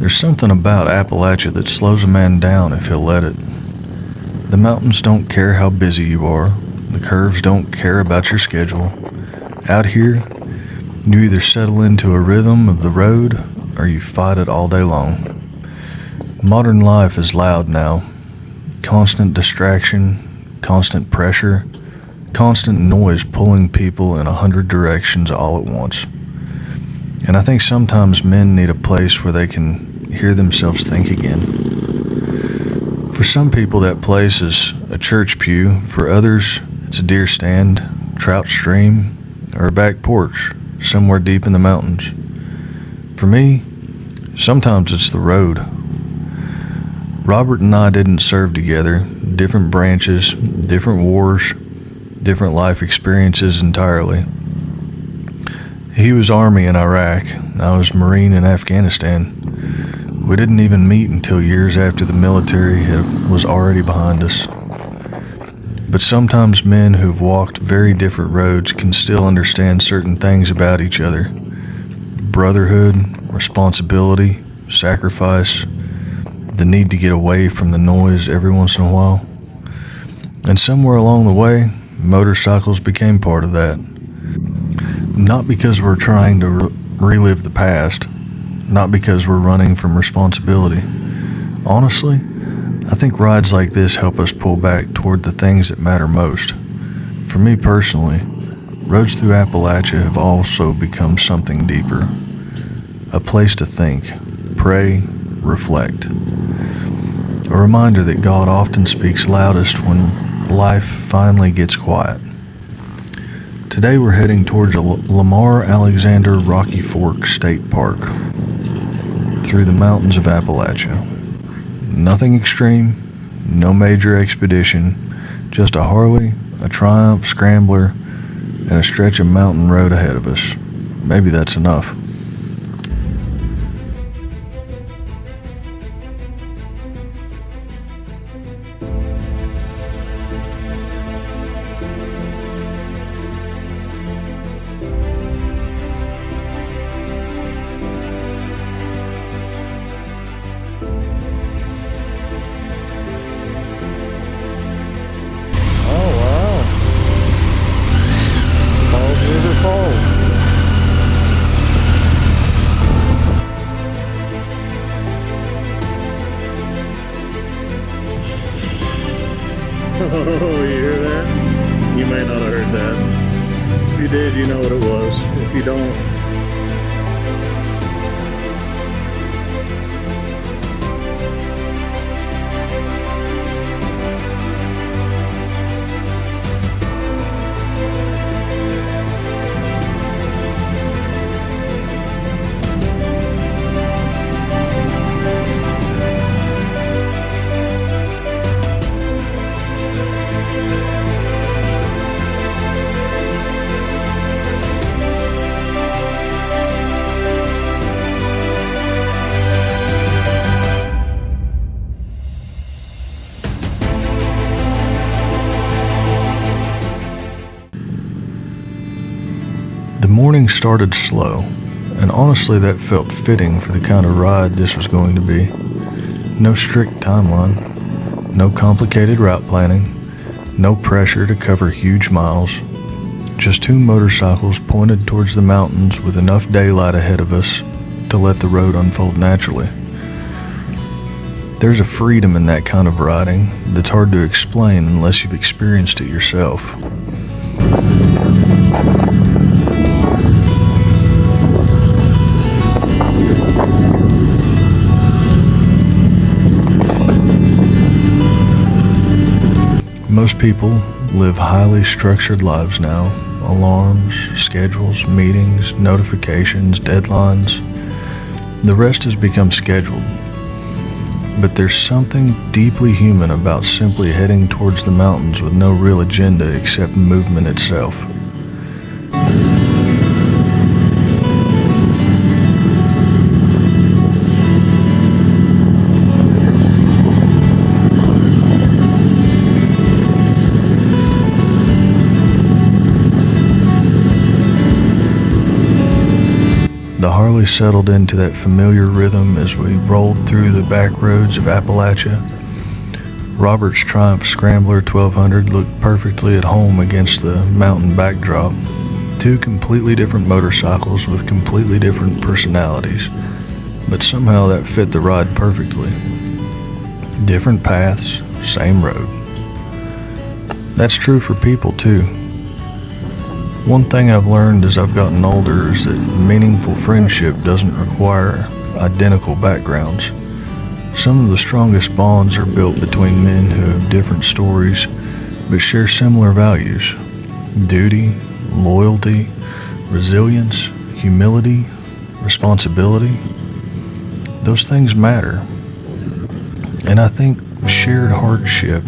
There's something about Appalachia that slows a man down if he'll let it. The mountains don't care how busy you are. The curves don't care about your schedule. Out here, you either settle into a rhythm of the road or you fight it all day long. Modern life is loud now. Constant distraction, constant pressure, constant noise pulling people in 100 directions all at once. And I think sometimes men need a place where they can hear themselves think again. For some people, that place is a church pew. For others, it's a deer stand, trout stream, or a back porch somewhere deep in the mountains. For me, sometimes it's the road. Robert and I didn't serve together. Different branches, different wars, different life experiences entirely. He was Army in Iraq. I was Marine in Afghanistan. We didn't even meet until years after the military was already behind us. But sometimes men who've walked very different roads can still understand certain things about each other. Brotherhood, responsibility, sacrifice, the need to get away from the noise every once in a while. And somewhere along the way, motorcycles became part of that. Not because we're trying to relive the past, not because we're running from responsibility. Honestly, I think rides like this help us pull back toward the things that matter most. For me personally, roads through Appalachia have also become something deeper. A place to think, pray, reflect. A reminder that God often speaks loudest when life finally gets quiet. Today we're heading towards Lamar Alexander Rocky Fork State Park through the mountains of Appalachia. Nothing extreme, no major expedition, just a Harley, a Triumph Scrambler, and a stretch of mountain road ahead of us. Maybe that's enough. Oh, you hear that? You may not have heard that. If you did, you know what it was. If you don't, The morning started slow, and honestly that felt fitting for the kind of ride this was going to be. No strict timeline, no complicated route planning, no pressure to cover huge miles. Just two motorcycles pointed towards the mountains with enough daylight ahead of us to let the road unfold naturally. There's a freedom in that kind of riding that's hard to explain unless you've experienced it yourself. Most people live highly structured lives now. Alarms, schedules, meetings, notifications, deadlines. The rest has become scheduled. But there's something deeply human about simply heading towards the mountains with no real agenda except movement itself. really settled into that familiar rhythm as we rolled through the back roads of Appalachia. Robert's Triumph Scrambler 1200 looked perfectly at home against the mountain backdrop. Two completely different motorcycles with completely different personalities, but somehow that fit the ride perfectly. Different paths, same road. That's true for people too. One thing I've learned as I've gotten older is that meaningful friendship doesn't require identical backgrounds. Some of the strongest bonds are built between men who have different stories but share similar values: duty, loyalty, resilience, humility, responsibility. Those things matter. And I think shared hardship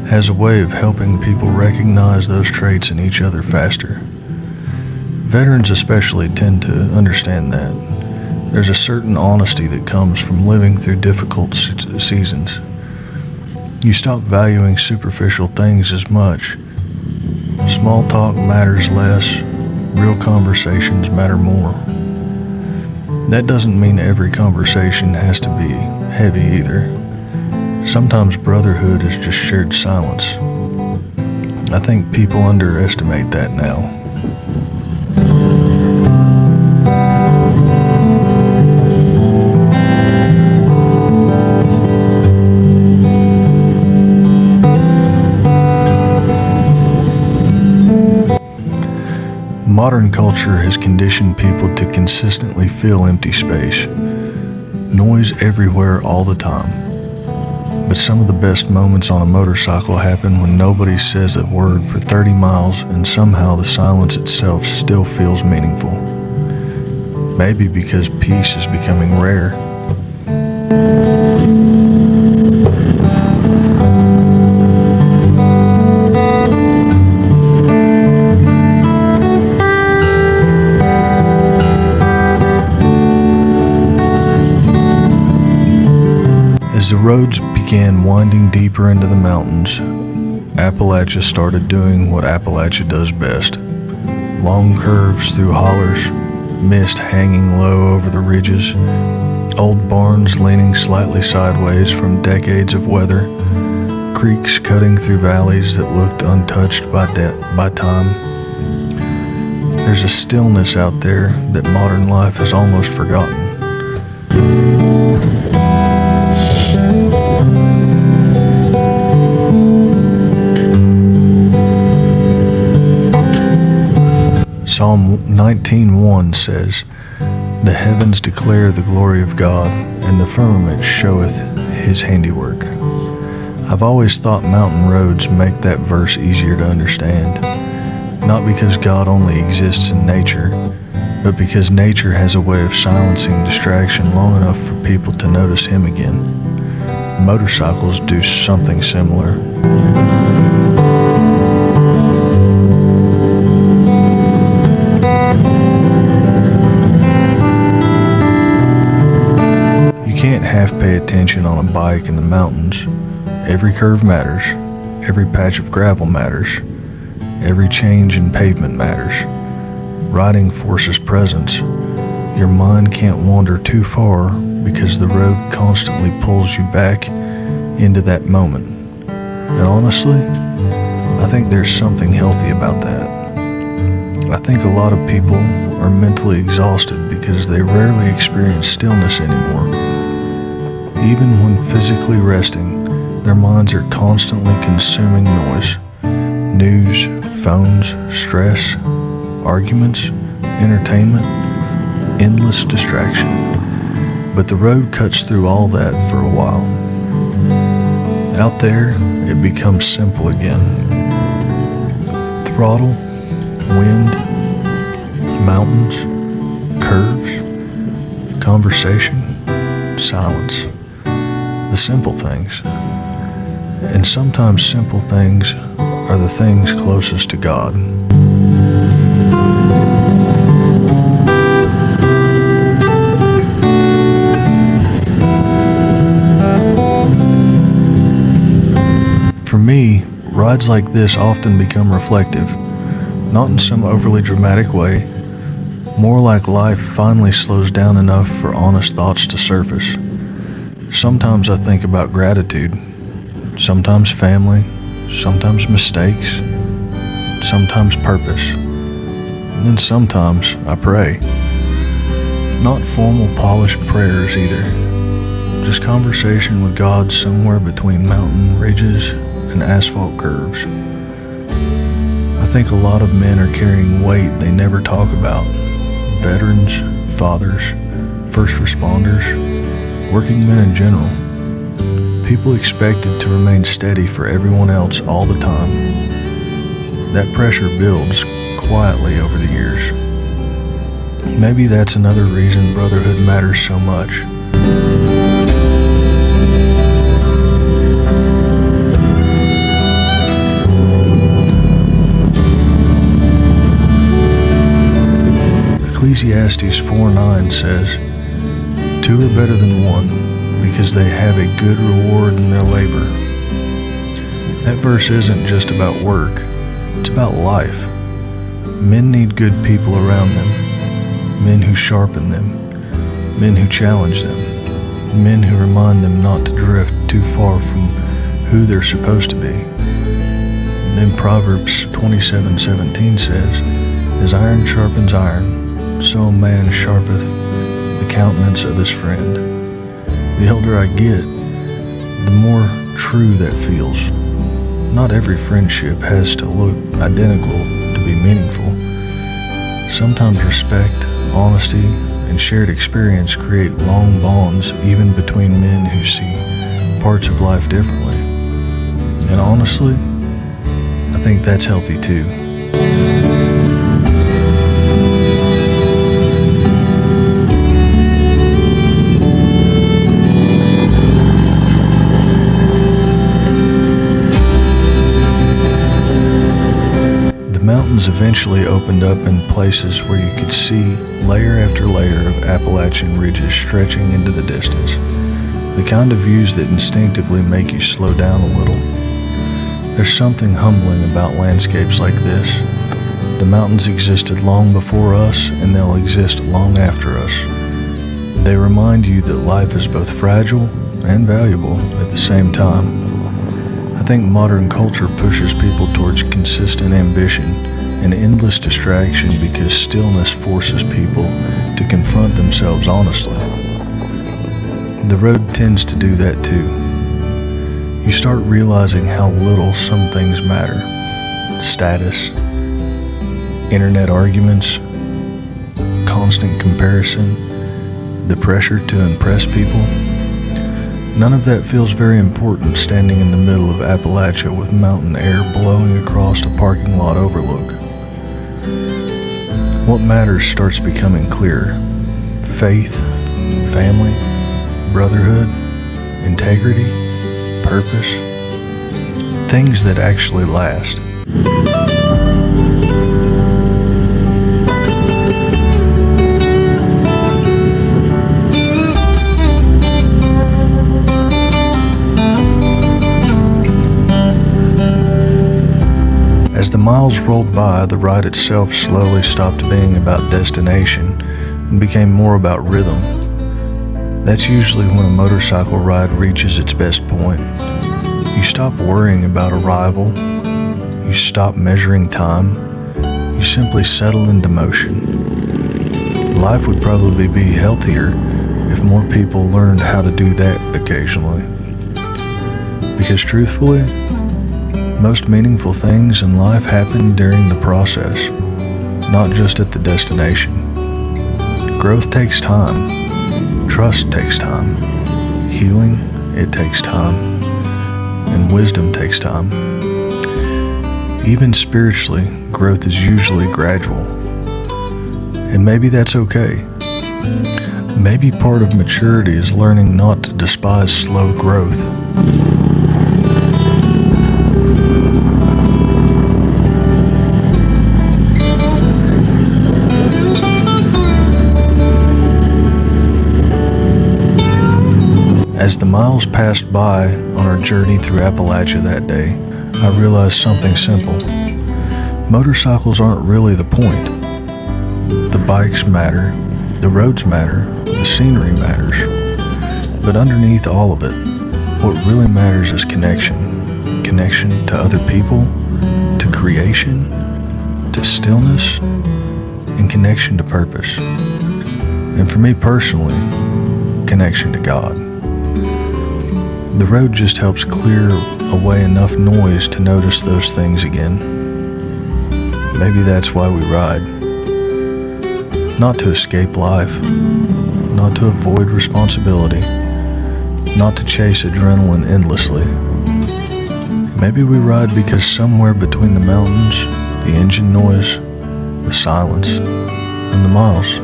has a way of helping people recognize those traits in each other faster. Veterans especially tend to understand that. There's a certain honesty that comes from living through difficult seasons. You stop valuing superficial things as much. Small talk matters less. Real conversations matter more. That doesn't mean every conversation has to be heavy either. Sometimes brotherhood is just shared silence. I think people underestimate that now. Modern culture has conditioned people to consistently fill empty space. Noise everywhere all the time. But some of the best moments on a motorcycle happen when nobody says a word for 30 miles and somehow the silence itself still feels meaningful. Maybe because peace is becoming rare. As the roads began winding deeper into the mountains, Appalachia started doing what Appalachia does best. Long curves through hollers, mist hanging low over the ridges, old barns leaning slightly sideways from decades of weather, creeks cutting through valleys that looked untouched by time. There's a stillness out there that modern life has almost forgotten. Psalm 19:1 says, "The heavens declare the glory of God, and the firmament showeth his handiwork." I've always thought mountain roads make that verse easier to understand, not because God only exists in nature, but because nature has a way of silencing distraction long enough for people to notice him again. Motorcycles do something similar. You can't half pay attention on a bike in the mountains. Every curve matters. Every patch of gravel matters. Every change in pavement matters. Riding forces presence. Your mind can't wander too far because the road constantly pulls you back into that moment. And honestly, I think there's something healthy about that. I think a lot of people are mentally exhausted because they rarely experience stillness anymore. Even when physically resting, their minds are constantly consuming noise. News, phones, stress, arguments, entertainment, endless distraction. But the road cuts through all that for a while. Out there, it becomes simple again. Throttle, wind, mountains, curves, conversation, silence. The simple things. And sometimes simple things are the things closest to God. For me, rides like this often become reflective, not in some overly dramatic way, More like life finally slows down enough for honest thoughts to surface. Sometimes I think about gratitude, sometimes family, sometimes mistakes, sometimes purpose, and then sometimes I pray. Not formal polished prayers either, just conversation with God somewhere between mountain ridges and asphalt curves. I think a lot of men are carrying weight they never talk about. Veterans, fathers, first responders, working men in general. People expected to remain steady for everyone else all the time. That pressure builds quietly over the years. Maybe that's another reason brotherhood matters so much. Ecclesiastes 4:9 says, "Two are better than one, because they have a good reward in their labor." That verse isn't just about work, it's about life. Men need good people around them, men who sharpen them, men who challenge them, men who remind them not to drift too far from who they're supposed to be. Then Proverbs 27:17 says, "As iron sharpens iron, so a man sharpeth the countenance of his friend." The older I get, the more true that feels. Not every friendship has to look identical to be meaningful. Sometimes respect, honesty, and shared experience create long bonds even between men who see parts of life differently. And honestly, I think that's healthy too. The mountains eventually opened up in places where you could see layer after layer of Appalachian ridges stretching into the distance. The kind of views that instinctively make you slow down a little. There's something humbling about landscapes like this. The mountains existed long before us, and they'll exist long after us. They remind you that life is both fragile and valuable at the same time. I think modern culture pushes people towards consistent ambition and endless distraction because stillness forces people to confront themselves honestly. The road tends to do that too. You start realizing how little some things matter. Status, internet arguments, constant comparison, the pressure to impress people. None of that feels very important standing in the middle of Appalachia with mountain air blowing across a parking lot overlook. What matters starts becoming clearer. Faith, family, brotherhood, integrity, purpose. Things that actually last. As the miles rolled by, the ride itself slowly stopped being about destination and became more about rhythm. That's usually when a motorcycle ride reaches its best point. You stop worrying about arrival, you stop measuring time, you simply settle into motion. Life would probably be healthier if more people learned how to do that occasionally. Because truthfully, most meaningful things in life happen during the process, not just at the destination. Growth takes time. Trust takes time. Healing, it takes time. And wisdom takes time. Even spiritually, growth is usually gradual. And maybe that's okay. Maybe part of maturity is learning not to despise slow growth. As the miles passed by on our journey through Appalachia that day, I realized something simple. Motorcycles aren't really the point. The bikes matter, the roads matter, the scenery matters. But underneath all of it, what really matters is connection. Connection to other people, to creation, to stillness, and connection to purpose. And for me personally, connection to God. The road just helps clear away enough noise to notice those things again. Maybe that's why we ride. Not to escape life, not to avoid responsibility, not to chase adrenaline endlessly. Maybe we ride because somewhere between the mountains, the engine noise, the silence, and the miles,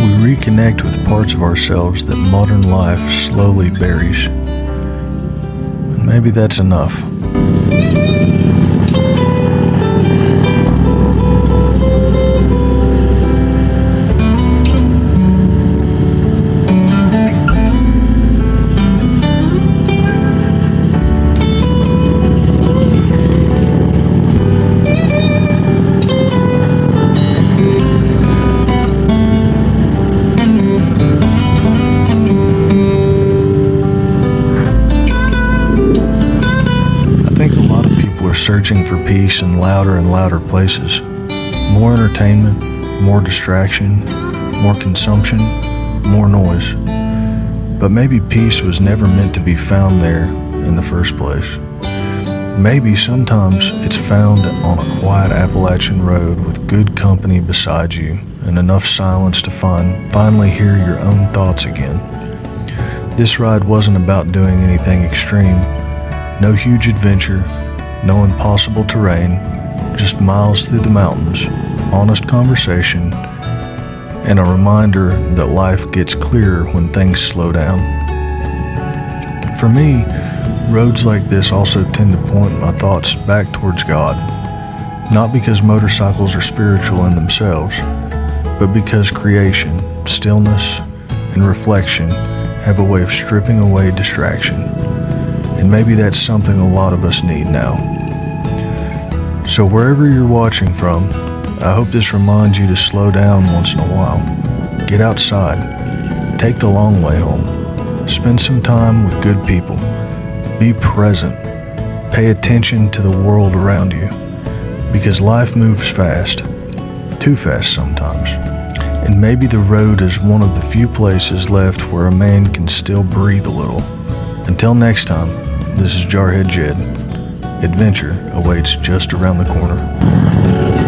we reconnect with parts of ourselves that modern life slowly buries. And maybe that's enough. Searching for peace in louder and louder places. More entertainment, more distraction, more consumption, more noise. But maybe peace was never meant to be found there in the first place. Maybe sometimes it's found on a quiet Appalachian road with good company beside you and enough silence to finally hear your own thoughts again. This ride wasn't about doing anything extreme. No huge adventure, no impossible terrain, just miles through the mountains, honest conversation, and a reminder that life gets clearer when things slow down. For me, roads like this also tend to point my thoughts back towards God, not because motorcycles are spiritual in themselves, but because creation, stillness, and reflection have a way of stripping away distraction. And maybe that's something a lot of us need now. So wherever you're watching from, I hope this reminds you to slow down once in a while. Get outside. Take the long way home. Spend some time with good people. Be present. Pay attention to the world around you. Because life moves fast. Too fast sometimes. And maybe the road is one of the few places left where a man can still breathe a little. Until next time, this is Jarhead Jed. Adventure awaits just around the corner.